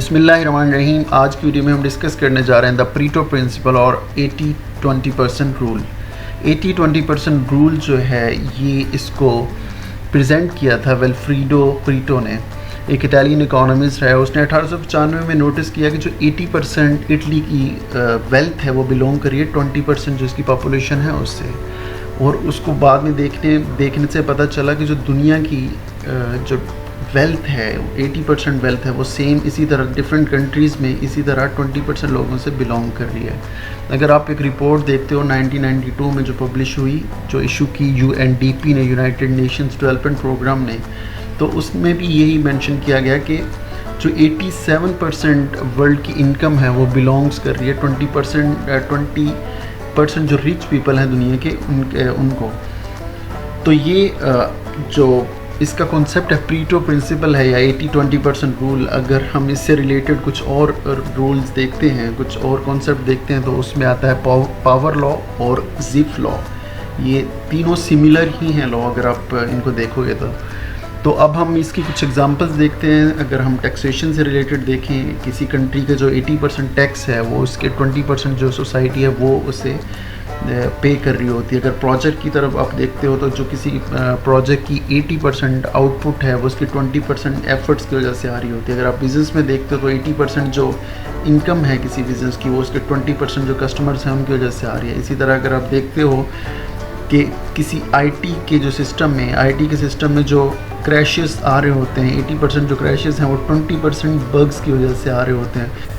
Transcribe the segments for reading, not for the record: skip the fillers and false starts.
बिस्मिल्लाहिर्रहमानिर्रहीम। आज की वीडियो में हम डिस्कस करने जा रहे हैं द परीटो प्रिंसिपल और 80-20% रूल। 80-20% रूल जो है ये इसको प्रेजेंट किया था विल्फ्रेडो परीटो ने, एक इटालियन इकोनॉमिस्ट है। उसने 1895 में नोटिस किया कि जो 80% इटली की वेल्थ है वो बिलोंग करिए 20% जो इसकी पॉपुलेशन है उससे। और उसको बाद में देखने से पता चला कि जो दुनिया की जो वेल्थ है 80% वेल्थ है वो सेम इसी तरह डिफरेंट कंट्रीज़ में इसी तरह 20% लोगों से बिलोंग कर रही है। अगर आप एक रिपोर्ट देखते हो 1992 में जो पब्लिश हुई, जो इशू की UNDP ने, यूनाइटेड नेशंस डेवलपमेंट प्रोग्राम ने, तो उसमें भी यही मेंशन किया गया कि जो 87% वर्ल्ड की इनकम है वो बिलोंग्स कर रही है 20% जो रिच पीपल हैं दुनिया के उनको। तो ये जो इसका कॉन्सेप्ट है परीटो प्रिंसिपल है या 80-20% रूल। अगर हम इससे रिलेटेड कुछ और रूल्स देखते हैं, कुछ और कॉन्सेप्ट देखते हैं, तो उसमें आता है पावर लॉ और ज़िफ लॉ। ये तीनों सिमिलर ही हैं लॉ अगर आप इनको देखोगे तो अब हम इसकी कुछ एग्जांपल्स देखते हैं। अगर हम टैक्सेशन से रिलेटेड देखें, किसी कंट्री का जो 80% टैक्स है वो उसके 20% जो सोसाइटी है वो उसे पे कर रही होती है। अगर प्रोजेक्ट की तरफ आप देखते हो तो जो किसी प्रोजेक्ट की 80% आउटपुट है वो उसकी 20% एफर्ट्स की वजह से आ रही होती है। अगर आप बिज़नेस में देखते हो तो 80% जो इनकम है किसी बिज़नेस की वो उसके 20% जो कस्टमर्स हैं उनकी वजह से आ रही है। इसी तरह अगर आप देखते हो कि किसी IT के जो सिस्टम में, IT के सिस्टम में जो क्रैशेस आ रहे होते हैं, 80% जो क्रैशेस हैं वो 20% बग्स की वजह से आ रहे होते हैं।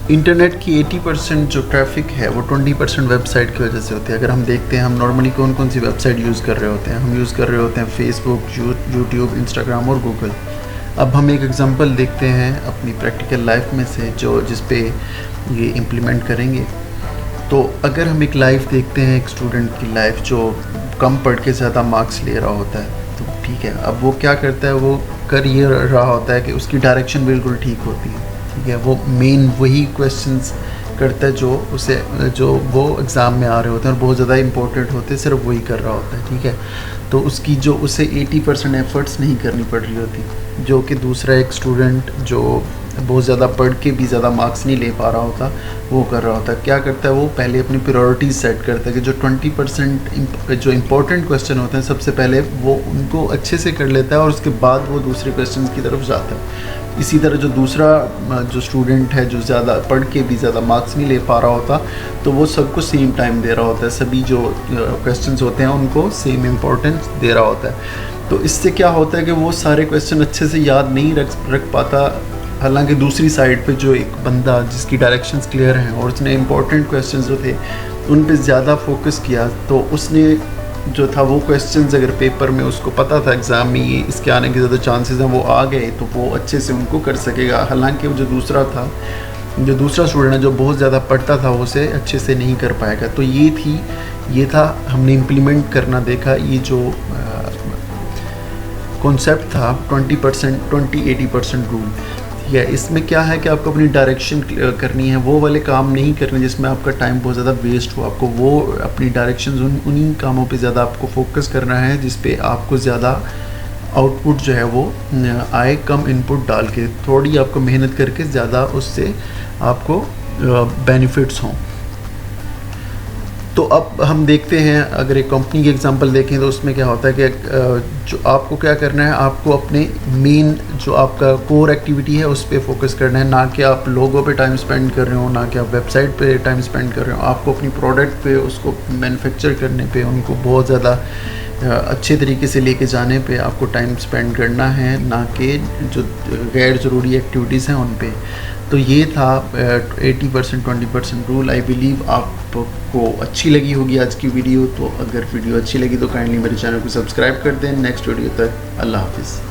इंटरनेट की 80% जो ट्रैफिक है वो 20% वेबसाइट की वजह से होती है। अगर हम देखते हैं हम नॉर्मली कौन कौन सी वेबसाइट यूज़ कर रहे होते हैं, हम यूज़ कर रहे होते हैं फेसबुक, यूट्यूब, इंस्टाग्राम और गूगल। अब हम एक एग्जांपल देखते हैं अपनी प्रैक्टिकल लाइफ में से जिस पे ये इम्प्लीमेंट करेंगे। तो अगर हम एक लाइफ देखते हैं, एक स्टूडेंट की लाइफ जो कम पढ़ के ज़्यादा मार्क्स ले रहा होता है, तो ठीक है, अब वो क्या करता है, वो कर ये रहा होता है कि उसकी डायरेक्शन बिल्कुल ठीक होती है, ठीक है, वो मेन वही क्वेश्चंस करता है जो वो एग्ज़ाम में आ रहे होते हैं और बहुत ज़्यादा इंपॉर्टेंट होते हैं, सिर्फ वही कर रहा होता है, ठीक है। तो उसकी जो उसे 80% एफर्ट्स नहीं करनी पड़ रही होती, जो कि दूसरा एक स्टूडेंट जो बहुत ज़्यादा पढ़ के भी ज़्यादा मार्क्स नहीं ले पा रहा होता वो कर रहा होता है। क्या करता है, वो पहले अपनी प्रायोरिटीज़ सेट करता है कि जो 20% जो इम्पोर्टेंट क्वेश्चन होते हैं सबसे पहले वो उनको अच्छे से कर लेता है और उसके बाद वो दूसरे क्वेश्चन की तरफ जाता है। इसी तरह जो दूसरा जो स्टूडेंट है जो ज़्यादा पढ़ के भी ज़्यादा मार्क्स नहीं ले पा रहा होता, तो वो सबको सेम टाइम दे रहा होता है, सभी जो क्वेश्चंस होते हैं उनको सेम इम्पोर्टेंस दे रहा होता है। तो इससे क्या होता है कि वो सारे क्वेश्चन अच्छे से याद नहीं रख पाता। हालांकि दूसरी साइड पे जो एक बंदा जिसकी डायरेक्शंस क्लियर हैं और उसने इम्पोर्टेंट क्वेश्चंस जो थे उन पे ज़्यादा फोकस किया, तो उसने जो था वो क्वेश्चंस अगर पेपर में उसको पता था एग्ज़ाम में ये इसके आने के ज़्यादा चांसेस हैं, वो आ गए तो वो अच्छे से उनको कर सकेगा। हालांकि वो जो दूसरा स्टूडेंट है जो बहुत ज़्यादा पढ़ता था वो उसे अच्छे से नहीं कर पाएगा। तो ये था हमने इम्प्लीमेंट करना देखा, ये जो कॉन्सेप्ट था 20-80% रूल। या इसमें क्या है कि आपको अपनी डायरेक्शन करनी है, वो वाले काम नहीं करने जिसमें आपका टाइम बहुत ज़्यादा वेस्ट हो। आपको वो अपनी डायरेक्शन उन्हीं कामों पे ज़्यादा आपको फोकस करना है जिस पे आपको ज़्यादा आउटपुट जो है वो आए, कम इनपुट डाल के, थोड़ी आपको मेहनत करके ज़्यादा उससे आपको बेनिफिट्स हों। तो अब हम देखते हैं, अगर एक कंपनी की एग्जांपल देखें तो उसमें क्या होता है कि जो आपको क्या करना है, आपको अपने मेन जो आपका कोर एक्टिविटी है उस पर फोकस करना है, ना कि आप लोगों पे टाइम स्पेंड कर रहे हो, ना कि आप वेबसाइट पे टाइम स्पेंड कर रहे हो। आपको अपनी प्रोडक्ट पे, उसको मैन्युफैक्चर करने पे, उनको बहुत ज़्यादा अच्छे तरीके से लेके जाने पे आपको टाइम स्पेंड करना है, ना कि जो गैर ज़रूरी एक्टिविटीज़ हैं उन पे। तो ये था 80-20% रूल। आई बिलीव आपको अच्छी लगी होगी आज की वीडियो। तो अगर वीडियो अच्छी लगी तो काइंडली मेरे चैनल को सब्सक्राइब कर दें। नेक्स्ट वीडियो तक अल्लाह हाफिज़।